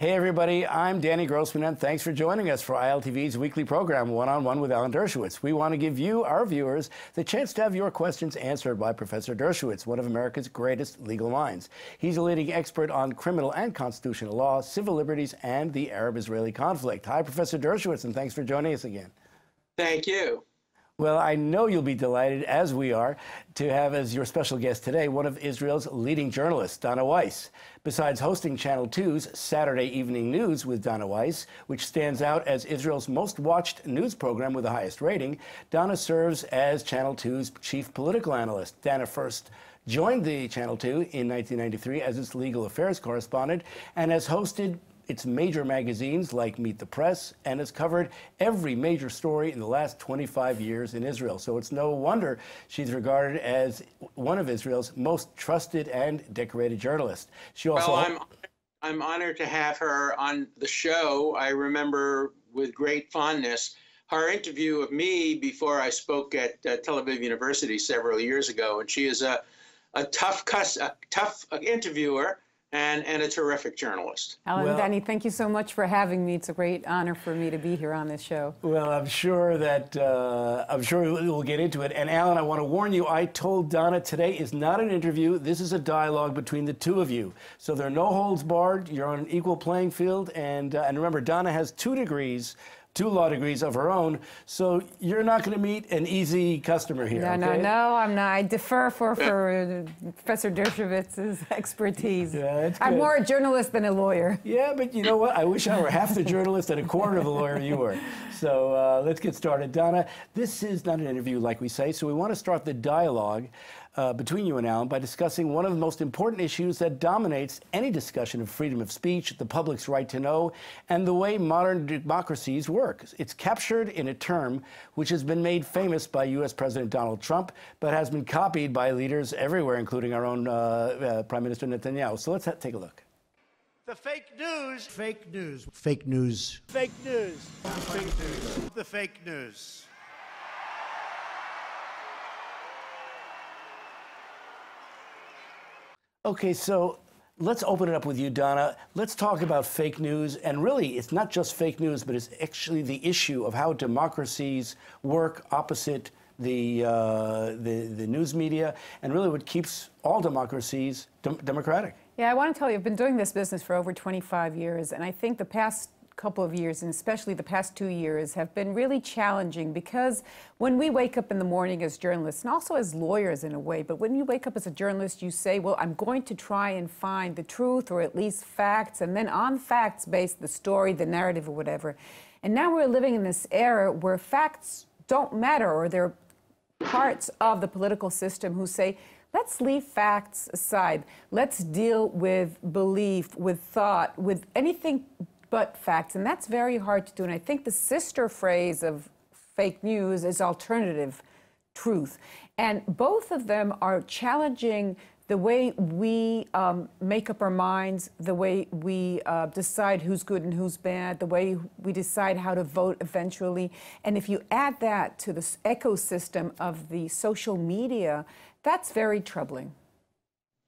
Hey everybody, I'm Danny Grossman, and thanks for joining us for ILTV's weekly program, One-on-One with Alan Dershowitz. We want to give you, our viewers, the chance to have your questions answered by Professor Dershowitz, one of America's greatest legal minds. He's a leading expert on criminal and constitutional law, civil liberties, and the Arab-Israeli conflict. Hi, Professor Dershowitz, and thanks for joining us again. Thank you. Well, I know you'll be delighted, as we are, to have as your special guest today one of Israel's leading journalists, Dana Weiss. Besides hosting Channel 2's Saturday Evening News with Dana Weiss, which stands out as Israel's most watched news program with the highest rating, Dana serves as Channel 2's chief political analyst. Dana first joined the Channel 2 in 1993 as its legal affairs correspondent and has hosted its major magazines like Meet the Press, and has covered every major story in the last 25 years in Israel. So it's no wonder she's regarded as one of Israel's most trusted and decorated journalists. She also I'm honored to have her on the show. I remember with great fondness her interview of me before I spoke at Tel Aviv University several years ago, and she is a tough interviewer and a terrific journalist. Alan, Danny, thank you so much for having me. It's a great honor for me to be here on this show. Well, I'm sure we'll get into it. And Alan, I want to warn you, I told Dana today is not an interview. This is a dialogue between the two of you. So there are no holds barred. You're on an equal playing field. And remember, Dana has two law degrees of her own, so you're not going to meet an easy customer here. No, okay? no, I'm not. I defer for Professor Dershowitz's expertise. Yeah, that's good. I'm more a journalist than a lawyer. Yeah, but you know what? I wish I were half the journalist and a quarter of the lawyer you were. So let's get started. Dana, this is not an interview, like we say, so we want to start the dialogue between you and Alan by discussing one of the most important issues that dominates any discussion of freedom of speech, the public's right to know, and the way modern democracies work. It's captured in a term which has been made famous by U.S. President Donald Trump, but has been copied by leaders everywhere, including our own Prime Minister Netanyahu. So let's take a look. The fake news. Fake news. Fake news. Fake news. Fake news. The fake news. Okay, so let's open it up with you, Dana. Let's talk about fake news. And really, it's not just fake news, but it's actually the issue of how democracies work opposite the news media, and really what keeps all democracies democratic. Yeah, I want to tell you, I've been doing this business for over 25 years, and I think the past couple of years, and especially the past 2 years, have been really challenging, because when we wake up in the morning as journalists, and also as lawyers in a way, but when you wake up as a journalist, you say, well, I'm going to try and find the truth, or at least facts, and then on facts base the story, the narrative, or whatever. And now we're living in this era where facts don't matter, or there are parts of the political system who say, let's leave facts aside. Let's deal with belief, with thought, with anything but facts. And that's very hard to do. And I think the sister phrase of fake news is alternative truth. And both of them are challenging the way we make up our minds, the way we decide who's good and who's bad, the way we decide how to vote eventually. And if you add that to this ecosystem of the social media, that's very troubling.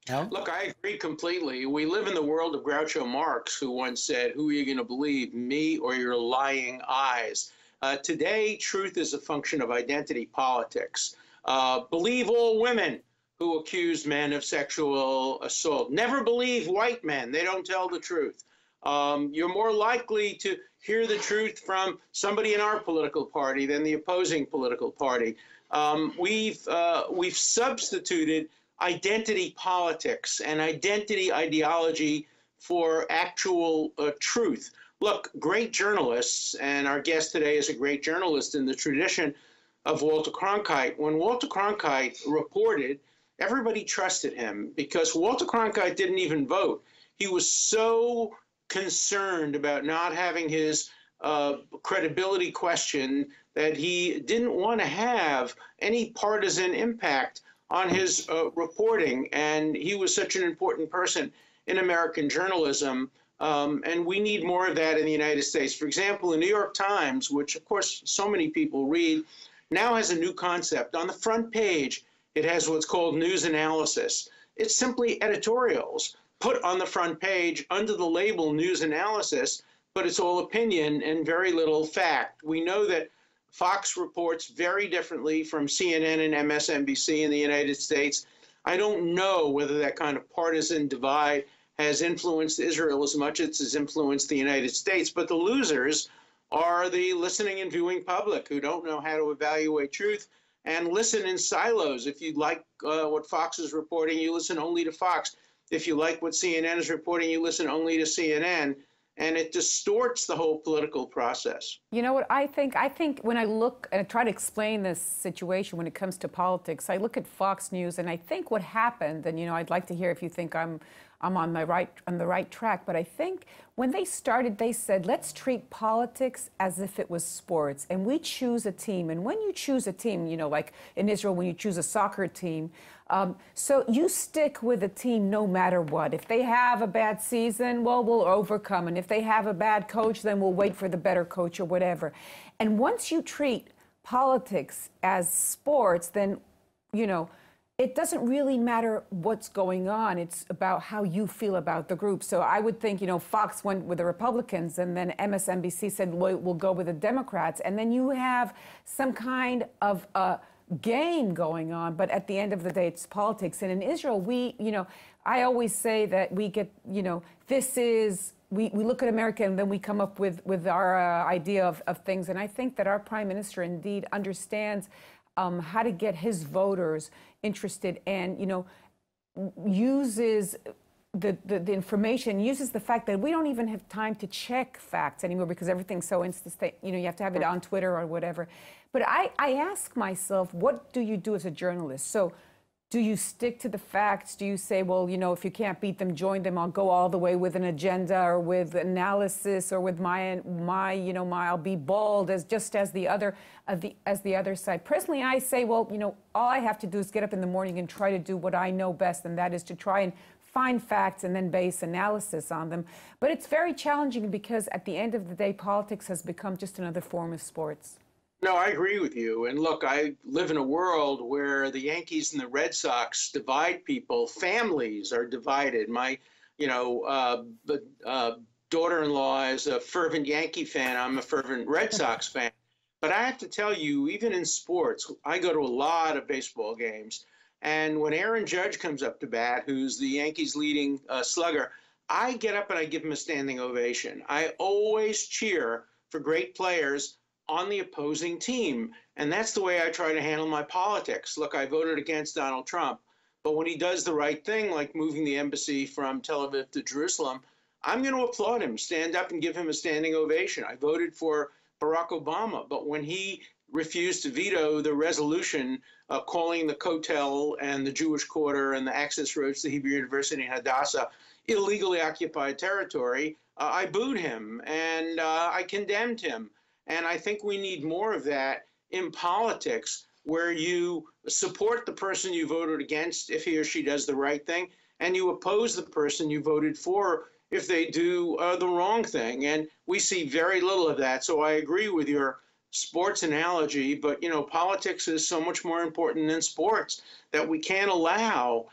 Yeah. Look, I agree completely. We live in the world of Groucho Marx, who once said, who are you going to believe, me or your lying eyes? Today, truth is a function of identity politics. Believe all women who accuse men of sexual assault. Never believe white men. They don't tell the truth. You're more likely to hear the truth from somebody in our political party than the opposing political party. We've substituted identity politics and identity ideology for actual truth. Look, great journalists, and our guest today is a great journalist in the tradition of Walter Cronkite. When Walter Cronkite reported, everybody trusted him because Walter Cronkite didn't even vote. He was so concerned about not having his credibility questioned that he didn't want to have any partisan impact on his reporting, and he was such an important person in American journalism, and we need more of that in the United States. For example, the New York Times, which of course so many people read, now has a new concept. On the front page, it has what's called news analysis. It's simply editorials put on the front page under the label news analysis, but it's all opinion and very little fact. We know that Fox reports very differently from CNN and MSNBC in the United States. I don't know whether that kind of partisan divide has influenced Israel as much as it's influenced the United States, but the losers are the listening and viewing public who don't know how to evaluate truth and listen in silos. If you like what Fox is reporting, you listen only to Fox. If you like what CNN is reporting, you listen only to CNN. And it distorts the whole political process. You know what I think? I think when I look and I try to explain this situation when it comes to politics, I look at Fox News and I think what happened, and I'd like to hear if you think I'm on the right track, but I think when they started, they said, let's treat politics as if it was sports, and we choose a team. And when you choose a team, like in Israel, when you choose a soccer team, so you stick with a team no matter what. If they have a bad season, well, we'll overcome. And if they have a bad coach, then we'll wait for the better coach or whatever. And once you treat politics as sports, then, it doesn't really matter what's going on. It's about how you feel about the group. So I would think, Fox went with the Republicans, and then MSNBC said, we'll go with the Democrats. And then you have some kind of game going on, but at the end of the day, it's politics. And in Israel, I always say that we get, we look at America and then we come up with our idea of things. And I think that our prime minister indeed understands how to get his voters interested and, uses the information, uses the fact that we don't even have time to check facts anymore because everything's so instant. You have to have it on Twitter or whatever. But I ask myself, what do you do as a journalist? So do you stick to the facts? Do you say, well, if you can't beat them, join them. I'll go all the way with an agenda or with analysis or with I'll be bold as the other side. Personally, I say, well, all I have to do is get up in the morning and try to do what I know best, and that is to try and find facts and then base analysis on them. But it's very challenging because at the end of the day, politics has become just another form of sports. No, I agree with you. And look, I live in a world where the Yankees and the Red Sox divide people. Families are divided. My, daughter-in-law is a fervent Yankee fan. I'm a fervent Red Sox fan. But I have to tell you, even in sports, I go to a lot of baseball games. And when Aaron Judge comes up to bat, who's the Yankees' leading slugger, I get up and I give him a standing ovation. I always cheer for great players on the opposing team. And that's the way I try to handle my politics. Look, I voted against Donald Trump, but when he does the right thing, like moving the embassy from Tel Aviv to Jerusalem, I'm going to applaud him, stand up and give him a standing ovation. I voted for Barack Obama, but when he refused to veto the resolution calling the Kotel and the Jewish Quarter and the access roads to Hebrew University and Hadassah illegally occupied territory, I booed him and I condemned him. And I think we need more of that in politics, where you support the person you voted against if he or she does the right thing, and you oppose the person you voted for if they do the wrong thing. And we see very little of that. So I agree with your sports analogy, but politics is so much more important than sports, that we can't allow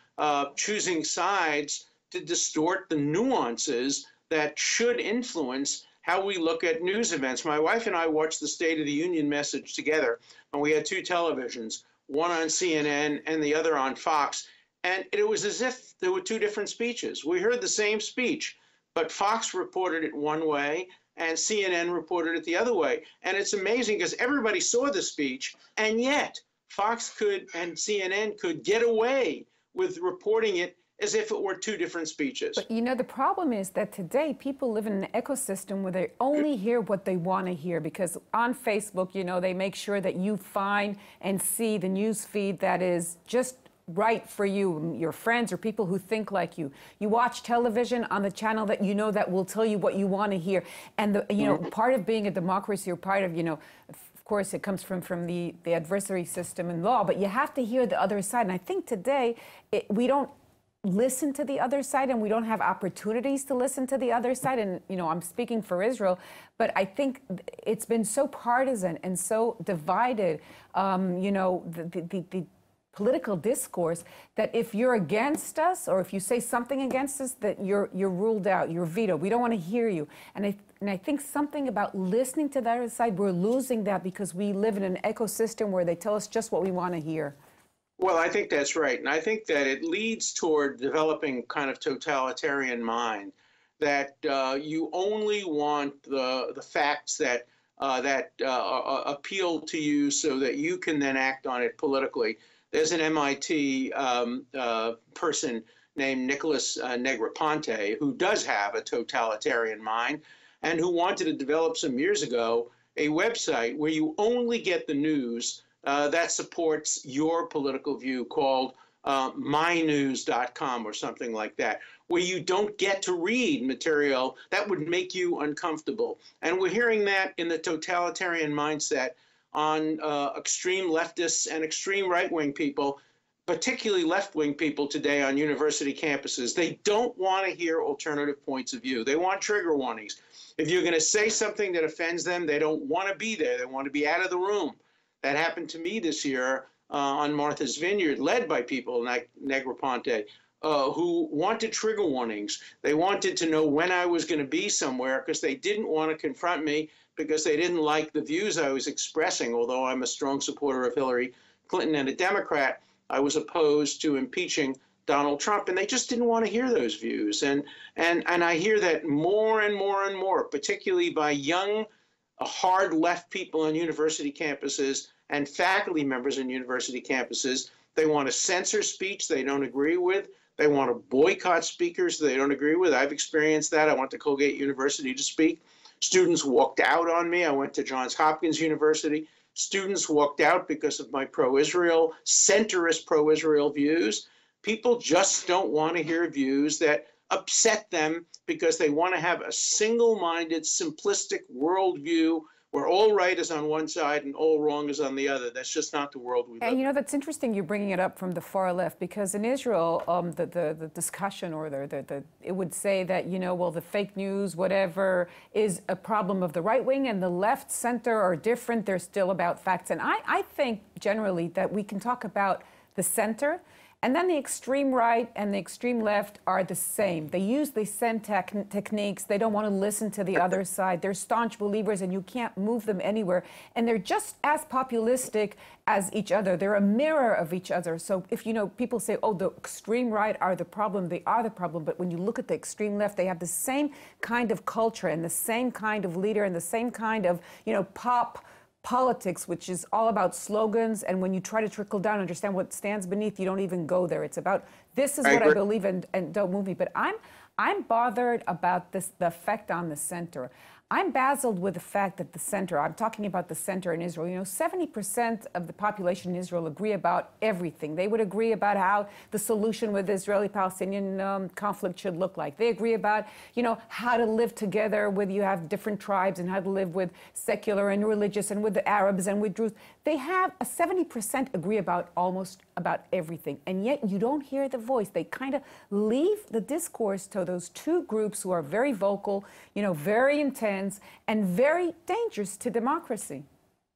choosing sides to distort the nuances that should influence how we look at news events. My wife and I watched the State of the Union message together, and we had two televisions, one on CNN and the other on Fox. And it was as if there were two different speeches. We heard the same speech, but Fox reported it one way and CNN reported it the other way. And it's amazing because everybody saw the speech, and yet Fox and CNN could get away with reporting it as if it were two different speeches. But the problem is that today people live in an ecosystem where they only hear what they want to hear, because on Facebook, they make sure that you find and see the news feed that is just right for you, your friends or people who think like you. You watch television on the channel that that will tell you what you want to hear. And part of being a democracy, or part of of course, it comes from the adversary system and law, but you have to hear the other side. And I think today we don't listen to the other side, and we don't have opportunities to listen to the other side. And I'm speaking for Israel, but I think it's been so partisan and so divided. political discourse that if you're against us or if you say something against us, that you're ruled out, you're vetoed. We don't want to hear you. And I think something about listening to the other side, we're losing that because we live in an ecosystem where they tell us just what we want to hear. Well, I think that's right. And I think that it leads toward developing kind of totalitarian mind, that you only want the facts that appeal to you so that you can then act on it politically. There's an MIT person named Nicholas Negroponte who does have a totalitarian mind and who wanted to develop some years ago a website where you only get the news that supports your political view, called mynews.com or something like that, where you don't get to read material that would make you uncomfortable. And we're hearing that in the totalitarian mindset on extreme leftists and extreme right-wing people, particularly left-wing people today on university campuses. They don't want to hear alternative points of view. They want trigger warnings. If you're going to say something that offends them, they don't want to be there. They want to be out of the room. That happened to me this year on Martha's Vineyard, led by people like Negroponte, who wanted trigger warnings. They wanted to know when I was going to be somewhere because they didn't want to confront me, because they didn't like the views I was expressing. Although I'm a strong supporter of Hillary Clinton and a Democrat, I was opposed to impeaching Donald Trump, and they just didn't want to hear those views. And I hear that more and more and more, particularly by young, hard left people on university campuses and faculty members on university campuses. They want to censor speech they don't agree with. They want to boycott speakers they don't agree with. I've experienced that. I went to Colgate University to speak. Students walked out on me. I went to Johns Hopkins University. Students walked out because of my pro-Israel, centrist pro-Israel views. People just don't want to hear views that upset them because they want to have a single-minded, simplistic worldview where all right is on one side and all wrong is on the other. That's just not the world we live in. And you know, that's interesting you're bringing it up from the far left, because in Israel, the discussion or it would say that, you know, well, the fake news, whatever, is a problem of the right wing, and the left center are different. They're still about facts. And I think generally that we can talk about the center, and then the extreme right and the extreme left are the same. They use the same techniques. They don't want to listen to the other side. They're staunch believers, and you can't move them anywhere. And they're just as populistic as each other. They're a mirror of each other. So if, you know, people say, oh, the extreme right are the problem, they are the problem. But when you look at the extreme left, they have the same kind of culture and the same kind of leader and the same kind of, you know, politics, which is all about slogans, and when you try to trickle down, understand what stands beneath, you don't even go there. It's about, this is what I believe in, and don't move me. But I'm bothered about this, the effect on the center. I'm dazzled with the fact that the center, I'm talking about the center in Israel, you know, 70% of the population in Israel agree about everything. They would agree about how the solution with the Israeli-Palestinian conflict should look like. They agree about, you know, how to live together with, you have different tribes, and how to live with secular and religious, and with the Arabs and with Druze. They have a 70% agree about almost about everything. And yet you don't hear the voice. They kind of leave the discourse to those two groups who are very vocal, you know, very intense, and very dangerous to democracy.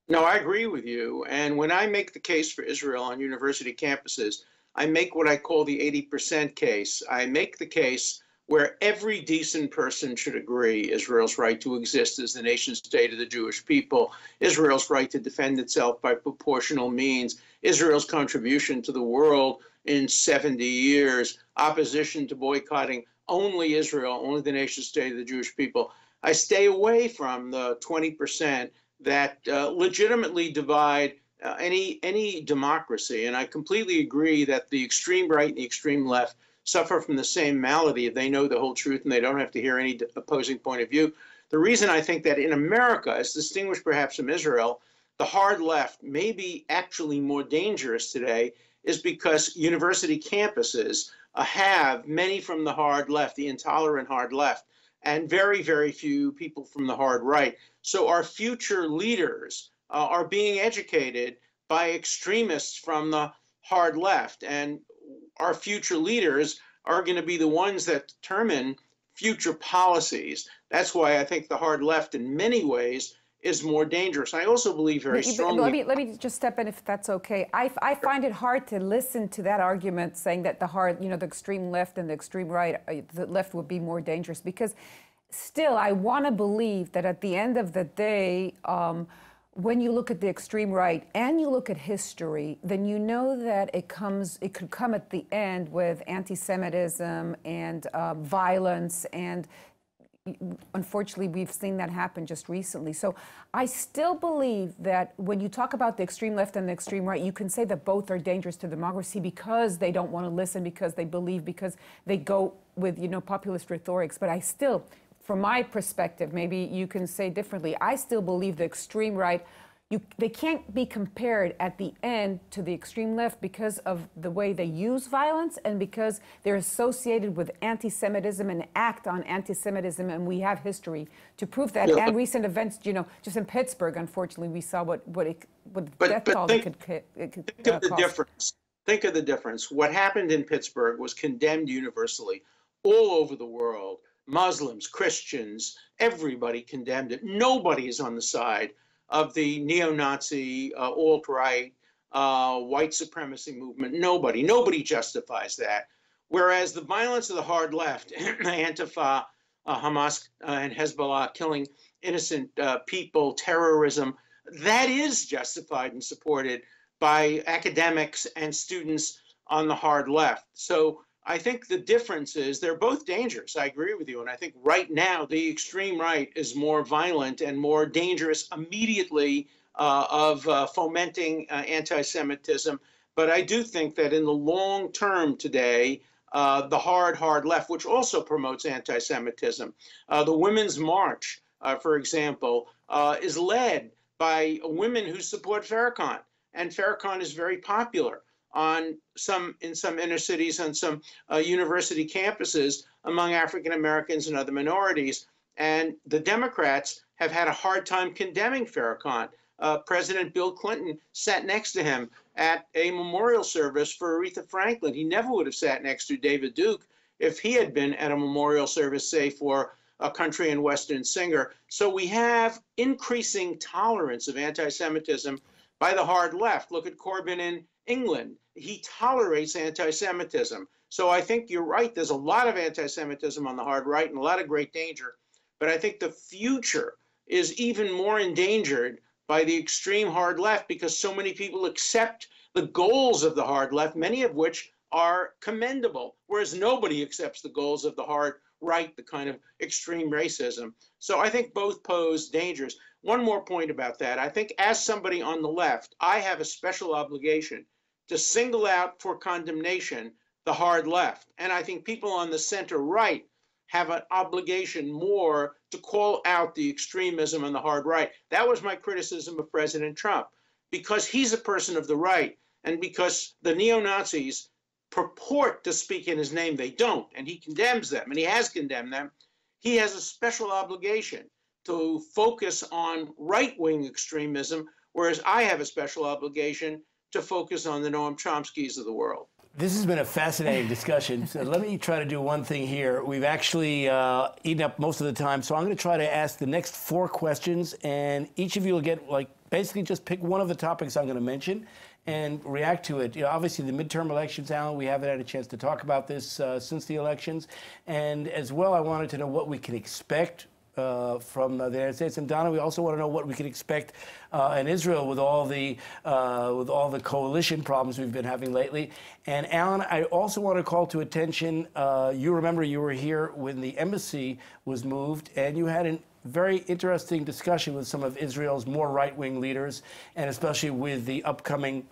No, I agree with you. And when I make the case for Israel on university campuses, I make what I call the 80% case. I make the case where every decent person should agree Israel's right to exist as the nation state of the Jewish people, Israel's right to defend itself by proportional means, Israel's contribution to the world in 70 years, opposition to boycotting only Israel, only the nation state of the Jewish people. I stay away from the 20% that legitimately divide any democracy. And I completely agree that the extreme right and the extreme left suffer from the same malady. They know the whole truth and they don't have to hear any opposing point of view. The reason I think that in America, as distinguished perhaps from Israel, the hard left may be actually more dangerous today is because university campuses have many from the hard left, the intolerant hard left, and very, very few people from the hard right. So our future leaders are being educated by extremists from the hard left. And our future leaders are going to be the ones that determine future policies. That's why I think the hard left in many ways is more dangerous. I also believe very strongly. Let me just step in if that's okay. I find it hard to listen to that argument saying that the extreme left and the extreme right, the left would be more dangerous, because still I want to believe that at the end of the day, when you look at the extreme right and you look at history, then you know that it could come at the end with anti-Semitism and violence, and unfortunately, we've seen that happen just recently. So I still believe that when you talk about the extreme left and the extreme right, you can say that both are dangerous to democracy because they don't want to listen, because they believe, because they go with, populist rhetorics. But I still, from my perspective, maybe you can say differently, I still believe the extreme right, they can't be compared at the end to the extreme left because of the way they use violence and because they're associated with anti-Semitism and act on anti-Semitism, and we have history to prove that. And recent events, just in Pittsburgh, unfortunately, we saw what death toll it could think of the difference. Think of the difference. What happened in Pittsburgh was condemned universally all over the world. Muslims, Christians, everybody condemned it. Nobody is on the side of the neo-Nazi, alt-right, white supremacy movement. Nobody justifies that. Whereas the violence of the hard left, Antifa, Hamas and Hezbollah killing innocent people, terrorism, that is justified and supported by academics and students on the hard left. So I think the difference is they're both dangerous. I agree with you. And I think right now, the extreme right is more violent and more dangerous immediately of fomenting anti-Semitism. But I do think that in the long term today, the hard left, which also promotes anti-Semitism, the Women's March, for example, is led by women who support Farrakhan. And Farrakhan is very popular in some inner cities, on some university campuses among African Americans and other minorities. And the Democrats have had a hard time condemning Farrakhan. President Bill Clinton sat next to him at a memorial service for Aretha Franklin. He never would have sat next to David Duke if he had been at a memorial service, say, for a country and Western singer. So we have increasing tolerance of anti-Semitism by the hard left. Look at Corbyn in England. He tolerates anti-Semitism. So I think you're right. There's a lot of anti-Semitism on the hard right and a lot of great danger. But I think the future is even more endangered by the extreme hard left because so many people accept the goals of the hard left, many of which are commendable, whereas nobody accepts the goals of the hard right, the kind of extreme racism. So I think both pose dangers. One more point about that. I think as somebody on the left, I have a special obligation to single out for condemnation the hard left. And I think people on the center right have an obligation more to call out the extremism on the hard right. That was my criticism of President Trump, because he's a person of the right and because the neo-Nazis purport to speak in his name, they don't, and he condemns them, and he has condemned them. He has a special obligation to focus on right-wing extremism, whereas I have a special obligation to focus on the Noam Chomskys of the world. This has been a fascinating discussion. So let me try to do one thing here. We've actually eaten up most of the time, so I'm going to try to ask the next 4 questions, and each of you will get, basically just pick one of the topics I'm going to mention and react to it. Obviously, the midterm elections, Alan, we haven't had a chance to talk about this since the elections. And as well, I wanted to know what we can expect from the United States. And Donna, we also want to know what we can expect in Israel with all the coalition problems we've been having lately. And Alan, I also want to call to attention, you remember you were here when the embassy was moved, and you had a very interesting discussion with some of Israel's more right-wing leaders, and especially with the upcoming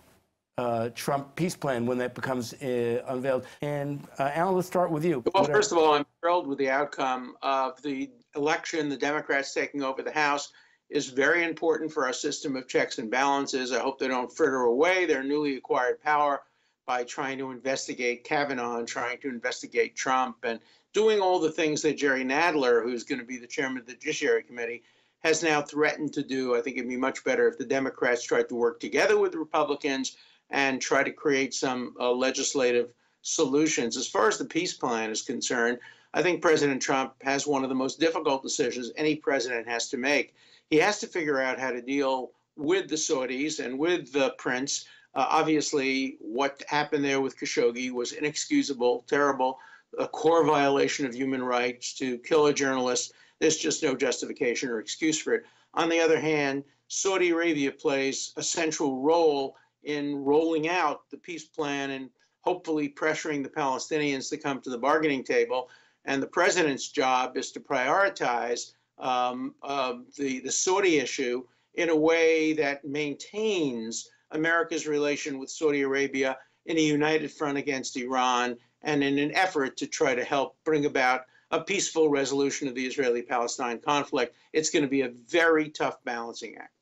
Trump peace plan when that becomes unveiled. And Alan, let's start with you. Well, first of all, I'm thrilled with the outcome of the election. The Democrats taking over the House is very important for our system of checks and balances. I hope they don't fritter away their newly acquired power by trying to investigate Kavanaugh and trying to investigate Trump and doing all the things that Jerry Nadler, who's going to be the chairman of the Judiciary Committee, has now threatened to do. I think it'd be much better if the Democrats tried to work together with the Republicans and try to create some legislative solutions. As far as the peace plan is concerned, I think President Trump has one of the most difficult decisions any president has to make. He has to figure out how to deal with the Saudis and with the prince. Obviously, what happened there with Khashoggi was inexcusable, terrible, a core violation of human rights to kill a journalist. There's just no justification or excuse for it. On the other hand, Saudi Arabia plays a central role in rolling out the peace plan and hopefully pressuring the Palestinians to come to the bargaining table. And the president's job is to prioritize the Saudi issue in a way that maintains America's relation with Saudi Arabia in a united front against Iran and in an effort to try to help bring about a peaceful resolution of the Israeli-Palestine conflict. It's going to be a very tough balancing act.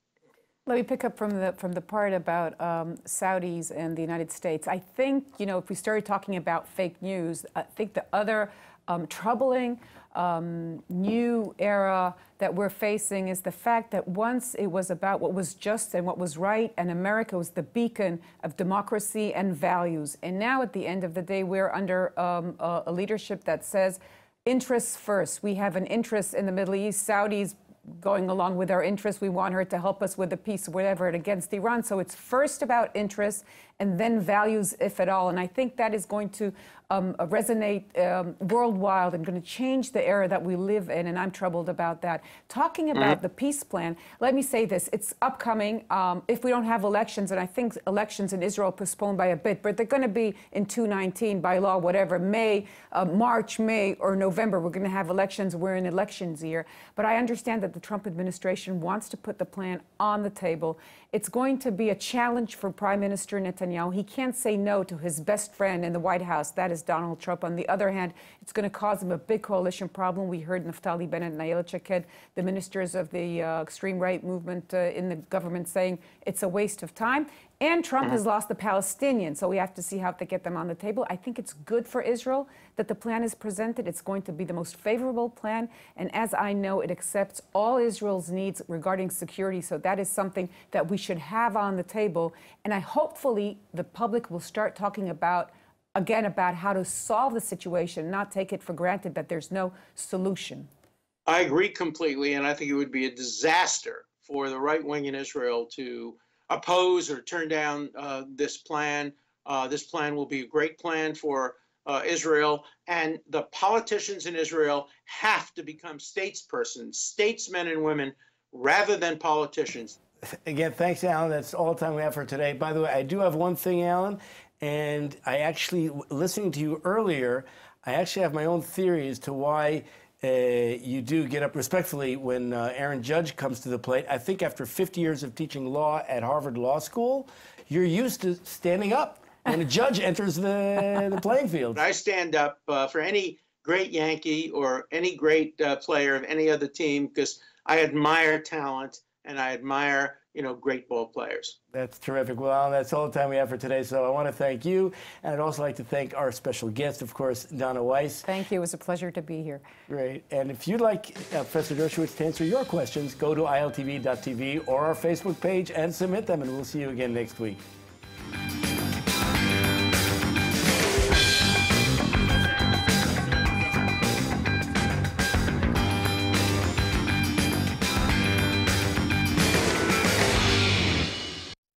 Let me pick up from the part about Saudis and the United States. I think, if we started talking about fake news, I think the other troubling new era that we're facing is the fact that once it was about what was just and what was right, and America was the beacon of democracy and values. And now, at the end of the day, we're under a leadership that says interests first. We have an interest in the Middle East. Saudis going along with our interests. We want her to help us with the peace, whatever, against Iran. So it's first about interests and then values, if at all. And I think that is going to resonate worldwide and going to change the era that we live in. And I'm troubled about that. Talking about the peace plan, let me say this. It's upcoming. If we don't have elections, and I think elections in Israel postponed by a bit, but they're going to be in 2019 by law, whatever, March, May, or November. We're going to have elections. We're in elections year. But I understand that the Trump administration wants to put the plan on the table. It's going to be a challenge for Prime Minister Netanyahu. He can't say no to his best friend in the White House. That is Donald Trump. On the other hand, it's going to cause him a big coalition problem. We heard Naftali Bennett and Ayelet Shaked, the ministers of the extreme right movement in the government, saying it's a waste of time. And Trump has lost the Palestinians, so we have to see how to get them on the table. I think it's good for Israel that the plan is presented. It's going to be the most favorable plan. And as I know, it accepts all Israel's needs regarding security. So that is something that we should have on the table. And hopefully the public will start talking about how to solve the situation, not take it for granted that there's no solution. I agree completely. And I think it would be a disaster for the right wing in Israel to oppose or turn down this plan. This plan will be a great plan for Israel, and the politicians in Israel have to become statespersons, statesmen and women, rather than politicians. Again, thanks, Alan. That's all the time we have for today. By the way, I do have one thing, Alan, and I actually, listening to you earlier, I actually have my own theory as to why you do get up respectfully when Aaron Judge comes to the plate. I think after 50 years of teaching law at Harvard Law School, you're used to standing up when a judge enters the playing field. I stand up for any great Yankee or any great player of any other team because I admire talent and I admire, great ball players. That's terrific. Well, Alan, that's all the time we have for today. So I want to thank you. And I'd also like to thank our special guest, of course, Donna Weiss. Thank you. It was a pleasure to be here. Great. And if you'd like Professor Dershowitz to answer your questions, go to iltv.tv or our Facebook page and submit them. And we'll see you again next week.